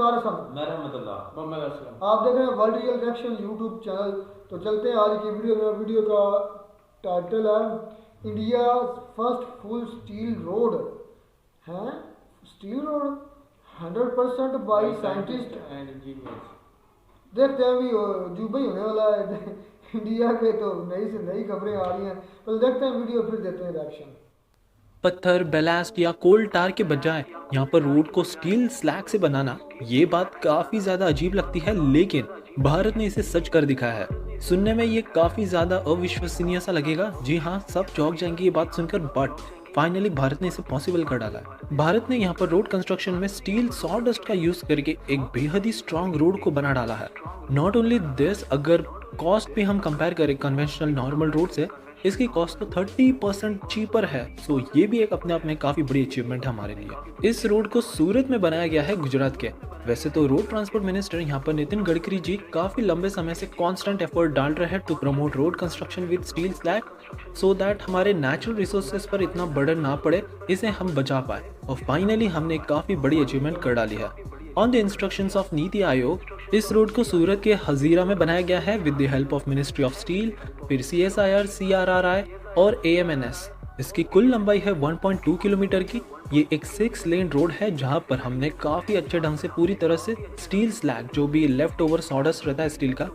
मुख्तार हसन, आप देख रहे हैं world real reaction YouTube channel. तो चलते हैं आज की वीडियो में। वीडियो का टाइटल है India first full steel road है। Steel road 100% by scientist and engineers. देखते हैं अभी जुबा ही होने वाला है इंडिया के, तो नई से नई खबरें आ रही हैं। तो देखते हैं वीडियो, फिर देते हैं रिएक्शन। पत्थर, बैलास्ट या कोल टार के बजाय यहाँ पर रोड को स्टील स्लैग से बनाना, ये बात काफी ज्यादा अजीब लगती है, लेकिन भारत ने इसे सच कर दिखाया है। सुनने में ये काफी ज्यादा अविश्वसनीय सा लगेगा। जी हाँ, सब चौंक जाएंगे ये बात सुनकर, बट फाइनली भारत ने इसे पॉसिबल कर डाला है। भारत ने यहाँ पर रोड कंस्ट्रक्शन में स्टील सॉडस्ट का यूज करके एक बेहद ही स्ट्रॉन्ग रोड को बना डाला है। नॉट ओनली दिस, अगर कॉस्ट पे हम कंपेयर करें कन्वेंशनल नॉर्मल रोड से, इसकी कॉस्ट तो 30% चीपर है। सो ये भी एक अपने आप में काफी बड़ी अचीवमेंट है हमारे लिए। इस रोड को सूरत में बनाया गया है, गुजरात के। वैसे तो रोड ट्रांसपोर्ट मिनिस्टर यहाँ पर नितिन गडकरी जी काफी लंबे समय से कांस्टेंट एफर्ट डाल रहे हैं to promote road construction with steel slag, so that हमारे नेचुरल रिसोर्सेज पर इतना बर्डन ना पड़े, इसे हम बचा पाए। और फाइनली हमने काफी बड़ी अचीवमेंट कर डाली है। On the instructions of NITI Aayog, इस रोड को सूरत के हजीरा में बनाया गया है with the help of ministry of steel, फिर CSIR, CRRI और AMNS। इसकी कुल लंबाई है 1.2 किलोमीटर की। ये एक 6 लेन रोड है जहां पर हमने काफी अच्छे ढंग से पूरी तरह से स्टील स्लैग, जो भी लेफ्ट ओवर सॉडस्ट रहता है स्टील का,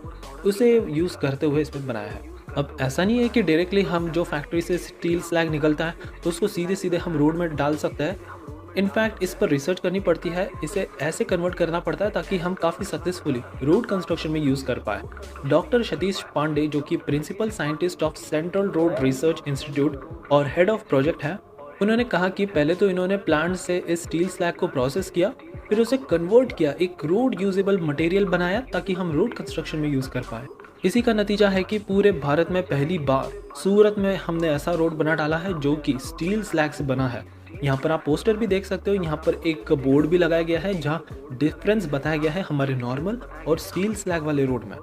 उसे यूज करते हुए इसमें बनाया है। अब ऐसा नहीं है कि डायरेक्टली हम जो फैक्ट्री से स्टील स्लैग निकलता है तो उसको सीधे सीधे हम रोड में डाल सकते हैं। इनफैक्ट इस पर रिसर्च करनी पड़ती है, इसे ऐसे कन्वर्ट करना पड़ता है ताकि हम काफ़ी सक्सेसफुली रोड कंस्ट्रक्शन में यूज़ कर पाए। डॉक्टर सतीश पांडे, जो कि principal scientist of central road research institute और हेड ऑफ प्रोजेक्ट है, उन्होंने कहा कि पहले तो इन्होंने प्लांट से इस स्टील स्लैग को प्रोसेस किया, फिर उसे कन्वर्ट किया, एक रोड यूजेबल मटेरियल बनाया ताकि हम रोड कंस्ट्रक्शन में यूज़ कर पाए। इसी का नतीजा है कि पूरे भारत में पहली बार सूरत में हमने ऐसा रोड बना डाला है जो कि स्टील स्लैग से बना है। यहाँ पर आप पोस्टर भी देख सकते हो, यहाँ पर एक बोर्ड भी लगाया गया है जहाँ डिफरेंस बताया गया है हमारे नॉर्मल और स्टील स्लैग वाले रोड में।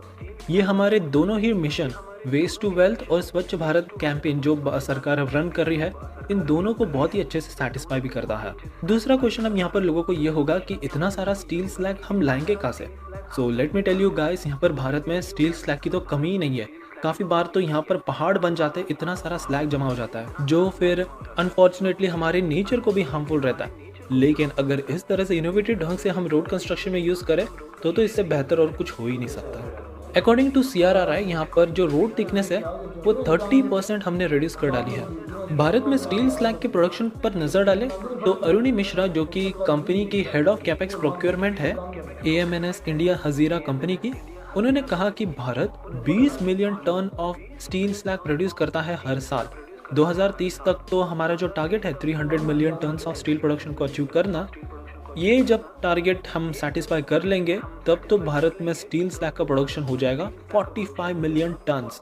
ये हमारे दोनों ही मिशन, वेस्ट टू वेल्थ और स्वच्छ भारत कैंपेन जो सरकार अब रन कर रही है, इन दोनों को बहुत ही अच्छे से सेटिस्फाई भी करता है। दूसरा क्वेश्चन अब यहाँ पर लोगों को ये होगा कि इतना सारा स्टील स्लैग हम लाएंगे कहाँ से? So let me tell you guys, यहाँ पर भारत में स्टील स्लैग की तो कमी ही नहीं है। काफ़ी बार तो यहाँ पर पहाड़ बन जाते हैं, इतना सारा स्लैग जमा हो जाता है जो फिर अनफॉर्चुनेटली हमारे नेचर को भी हार्मफुल रहता है। लेकिन अगर इस तरह से इनोवेटिव ढंग से हम रोड कंस्ट्रक्शन में यूज़ करें तो इससे बेहतर और कुछ हो ही नहीं सकता। अकॉर्डिंग टू CRRI, यहाँ पर जो रोड थिकनेस है वो 30% हमने रिड्यूस कर डाली है। भारत में स्टील स्लैग के प्रोडक्शन पर नजर डालें तो अरुणि मिश्रा, जो कि कंपनी की हेड ऑफ कैपेक्स प्रोक्योरमेंट है AMNS इंडिया हजीरा कंपनी की, उन्होंने कहा कि Bharat 20 million ton of steel slag produce करता है हर साल। 2030 तक तो हमारा जो टारगेट है 300 million ton of steel production को अचीव करना, ये जब टारगेट हम सेटिस्फाई कर लेंगे तब तो भारत में स्टील स्लैग का प्रोडक्शन हो जाएगा 45 मिलियन टन्स।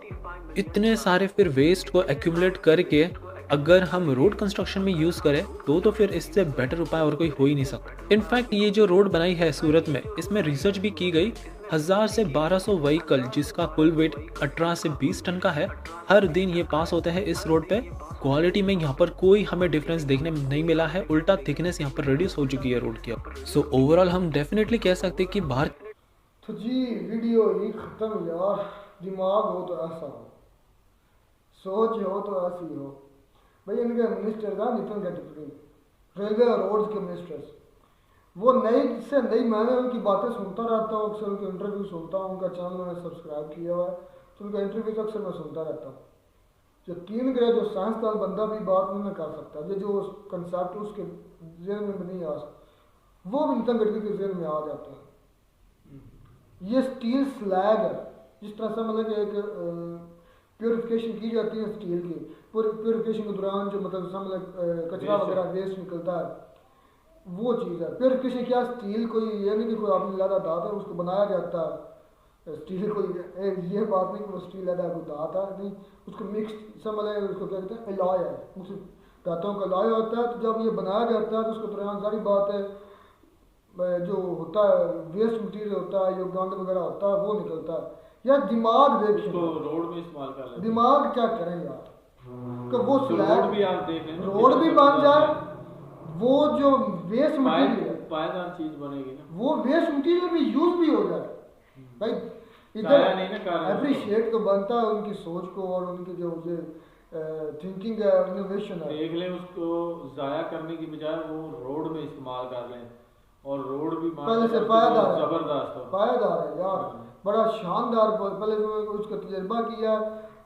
इतने सारे फिर वेस्ट को एक्यूमुलेट करके अगर हम रोड कंस्ट्रक्शन में यूज करें तो फिर इससे बेटर उपाय और कोई हो ही नहीं सकता। इनफैक्ट ये जो रोड बनाई है सूरत में, इसमें रिसर्च भी की गई। 1000 से 1200 व्हीकल, जिसका कुल वेट 18 से 20 टन का है, हर दिन ये पास होते हैं इस रोड पे। क्वालिटी में यहाँ पर कोई हमें डिफरेंस देखने में नहीं मिला है, उल्टा थिकनेस यहाँ पर रिड्यूस हो चुकी है रोड की। सो ओवरऑल हम डेफिनेटली कह सकते हैं कि भारत। तो जी वीडियो ही खत्म यार। दिमाग हो तो ऐसा हो, सोच हो तो ऐसी हो। भाई इनके मिनिस्टर था नितिन गडकरी, रेलवे और रोड्स के मिनिस्टर्स, वो नई से नई, मैंने उनकी बातें सुनता रहता हूँ, अक्सर उनके इंटरव्यू सुनता हूँ, उनका चैनल मैंने सब्सक्राइब किया हुआ है, तो उनका इंटरव्यू तो अक्सर मैं सुनता रहता हूँ। जो 3 ग्रह, जो साइंसदान बंदा भी बात नहीं कर सकता, ये जो कंसेप्ट उसके जहन में नहीं आ सकता, वो भी नितिन गडकरी के जहन में आ जाता है। ये स्टील स्लैग है, जिस तरह से मतलब कि एक प्योरिफिकेशन की जाती है स्टील की, प्योरिफिकेशन के दौरान जो मतलब कचरा वगैरह वेस्ट निकलता है, वो चीज़ है प्योरिफिकेशन। क्या स्टील कोई ये नहीं कि कोई आपने ज़्यादा दाता है उसको बनाया जाता है, स्टील कोई ये बात नहीं कि वो स्टील ज़्यादा कोई दाता नहीं, उसको मिक्स समझ उसको क्या कहते हैं, एलॉय है, उस धातुओं का एलॉय होता है। तो जब ये बनाया जाता है तो उसके दौरान सारी बात है जो होता है वेस्ट मटीरियल होता है, जो गंद वगैरह होता है, वो निकलता है। यार दिमाग देखिए, तो रोड में इस्तेमाल कर लेते, दिमाग क्या करें यार कि वो तो रोड भी आप देख लें, रोड भी बन जाए, वो जो वेस्ट मटीरियल है पायदार चीज बनेगी ना, वो वेस्ट मटेरियल भी यूज भी हो जाए भाई। काया नहीं ना कारण अप्रिशिएट तो बनता है उनकी सोच को और उनकी जो थिंकिंग है, इनोवेशन है। देख लें उसको जाया करने की बजाय वो रोड में इस्तेमाल कर लें, और रोड भी पहले से पायदार है, जबरदस्त हो, पायदार है यार, बड़ा शानदार। पहले उसका तजर्बा किया,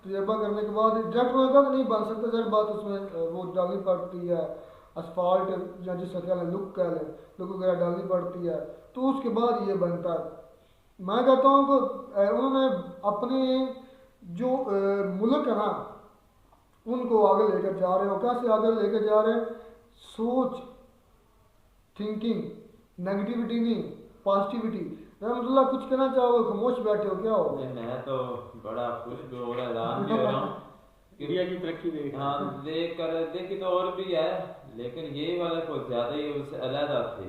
तजर्बा करने के बाद डायरेक्ट में कहा नहीं बन सकता, जब बात उसमें वो डालनी पड़ती है असफाल्ट या जिसका क्या लुक कह लें, लुक वगैरह डालनी पड़ती है, तो उसके बाद ये बनता है। मैं कहता हूँ कि उन्होंने अपने जो मुल्क है ना उनको आगे लेकर जा रहे हो। कैसे आगे लेकर जा रहे हैं? सोच, थिंकिंग, नेगेटिविटी नहीं, पॉजिटिविटी। रहमतुल्लाह कुछ कहना चाहोगे? खामोश बैठे हो, क्या हो? मैं तो बड़ा खुश भी हो रहा, हैरान भी हो रहा हूँ इंडिया की तरक्की देख, हाँ देख कर देखी तो और भी है, लेकिन ये वाला कुछ ज्यादा ही उससे अलहदा थे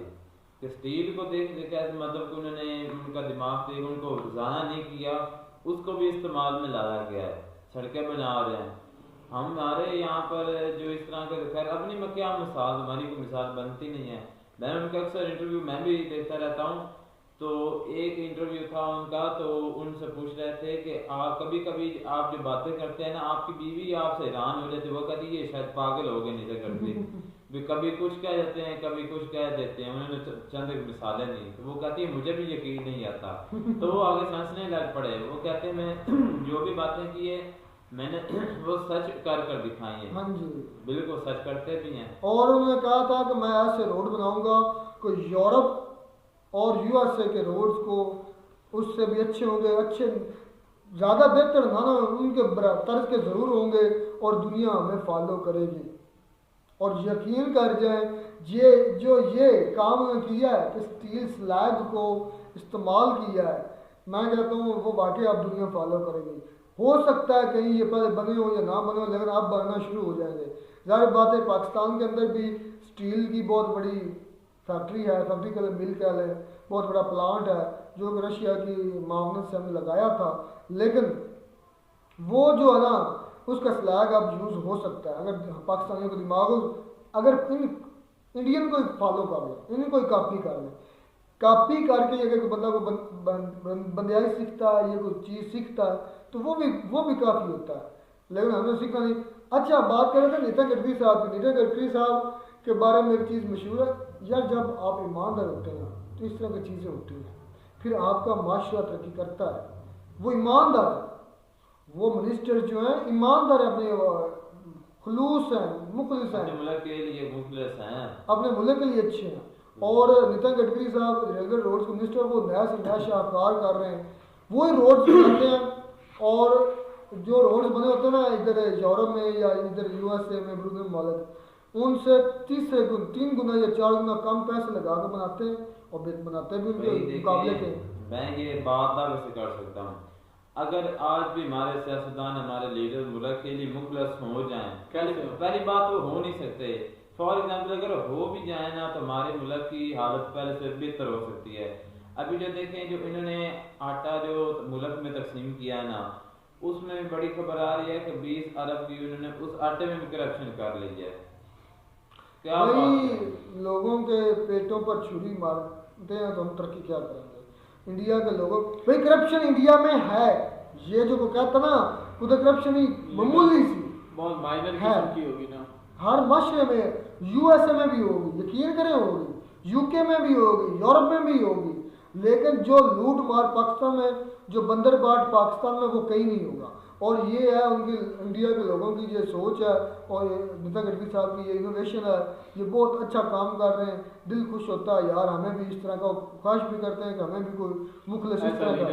कि स्टील को देख कैसे मतलब कि उन्होंने उनका दिमाग देख उनको ज़ाया नहीं किया, उसको भी इस्तेमाल में लाया गया है, सड़कें बना रहे हैं। हमारे यहाँ पर जो इस तरह के खैर अपनी में क्या मिसाल, हमारी कोई मिसाल बनती नहीं है। मैंने उनका अक्सर इंटरव्यू मैं भी देखता रहता हूँ, तो एक इंटरव्यू था उनका, तो उनसे पूछ रहे थे कि आप कभी कभी आप जो बातें करते हैं ना, आपकी बीवी आपसे हैरान हो जाती है, वो कहती ये शायद पागल हो गए नहीं तो करती भी कभी कुछ कह देते हैं कभी कुछ कह देते हैं। उन्होंने चंद एक मिसालें दी, तो वो कहती है मुझे भी यकीन नहीं आता, तो वो आगे समझने लग पड़े। वो कहते हैं मैं जो भी बातें की है मैंने वो सच कर दिखाई है। हाँ जी, बिल्कुल सच करते भी हैं। और उन्होंने कहा था कि मैं ऐसे रोड बनाऊंगा कोई यूरोप और यूएसए के रोड्स को उससे भी अच्छे होंगे, अच्छे ज़्यादा बेहतर ना उनके तर्ज के ज़रूर होंगे और दुनिया हमें फॉलो करेगी। और यकीन कर जाए ये काम उन्होंने किया है कि स्टील स्लैग को इस्तेमाल किया है, मैं कहता हूँ वो वाकई आप दुनिया फॉलो करेगी। हो सकता है कहीं ये पहले बने हो या ना बने हो, लेकिन आप बनना शुरू हो जाएंगे। ज़ाहिर बात है पाकिस्तान के अंदर भी स्टील की बहुत बड़ी फैक्ट्री है, फैक्ट्री के लिए मिल कह लें, बहुत बड़ा प्लांट है जो कि रशिया की मामनत से हमने लगाया था, लेकिन वो जो है ना उसका स्लैग अब यूज़ हो सकता है अगर पाकिस्तानियों का दिमाग हो, अगर इंडियन को फॉलो कर ले, इन्हें कोई कॉपी कर ले, कॉपी करके अगर कोई बंदा को बंदियाई सीखता है या कोई चीज़ सीखता है तो वो भी काफ़ी होता है, लेकिन हमें सीखना नहीं। अच्छा बात कर रहे थे नितिन गडकरी साहब की। नितिन गडकरी साहब के बारे में एक चीज़ मशहूर है यार, जब आप ईमानदार होते हैं तो इस तरह की चीज़ें होती हैं, फिर आपका माशरा तरक्की करता है। वो ईमानदार है, वो मिनिस्टर जो है ईमानदार है, अपने खुलूस हैं, मुखलिस हैं, अपने मुल्क के लिए मुखलिस हैं, अपने मुल्क के लिए अच्छे हैं। और नितिन गडकरी साहब रेलवे रोड्स के मिनिस्टर, वो नया से नया शाहकार कर रहे हैं, वो ही रोड्स बनाते हैं। और जो रोड्स बने होते हैं ना इधर यूरोप में या इधर यूएसए में ब्रिटेन मालिक, उनसे 3 गुना या 4 गुना कम पैसे लगा कर बनाते हैं और बनाते भी उनके मुकाबले के। मैं ये बात दावे से कर सकता हूँ, अगर आज भी हमारे सियासतदान हमारे लीडर मुल्क के लिए मुखलस हो जाएं, पहली बात वो हो नहीं सकते। फॉर एग्जाम्पल अगर हो भी जाए ना तो हमारे मुल्क की हालत पहले से बेहतर हो सकती है। अभी जो देखें जो इन्होंने आटा जो मुल्क में तकसीम किया है ना, उसमें भी बड़ी खबर आ रही है कि 20 अरब की उन्होंने उस आटे में भी करप्शन कर ली है। क्या भाई लोगों के पेटों पर छुरी मारते हैं तो हम तरक्की क्या करेंगे? इंडिया के लोगों भाई करप्शन इंडिया में है, ये जो कहता ना उधर करप्शन ही मामूली सी बहुत माइनर किस्म की होगी ना, हर माशरे में, यूएसए में भी होगी, यकीन करें होगी, यूके में भी होगी, यूरोप में भी होगी, लेकिन जो लूट मार पाकिस्तान में, जो बंदरबाट पाकिस्तान में, वो कहीं नहीं होगा। और ये है उनकी इंडिया के लोगों की ये सोच है और नितिन गडकरी साहब की ये इनोवेशन है, ये बहुत अच्छा काम कर रहे हैं। दिल खुश होता है यार, हमें भी इस तरह का ख्वाहिश भी करते हैं कि हमें भी कोई मुखलिस इस तरह का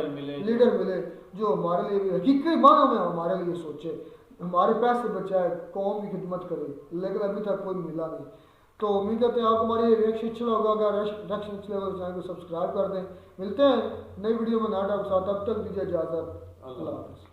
लीडर मिले जो हमारे लिए भी हकीकी मानों में हमारे लिए सोचे, हमारे पैसे बचाए, कौम की खिदमत करे, लेकिन अभी तक कोई मिला नहीं। तो उम्मीद करते हैं आपको हमारी रिएक्शन अच्छा लगा होगा। अगर रिएक्शन अच्छा लगा तो चैनल को सब्सक्राइब कर दें। मिलते हैं नई वीडियो में नया टॉपिक के साथ, तब तक दीजिए इजाज़त। अल्लाह हाफ़िज़।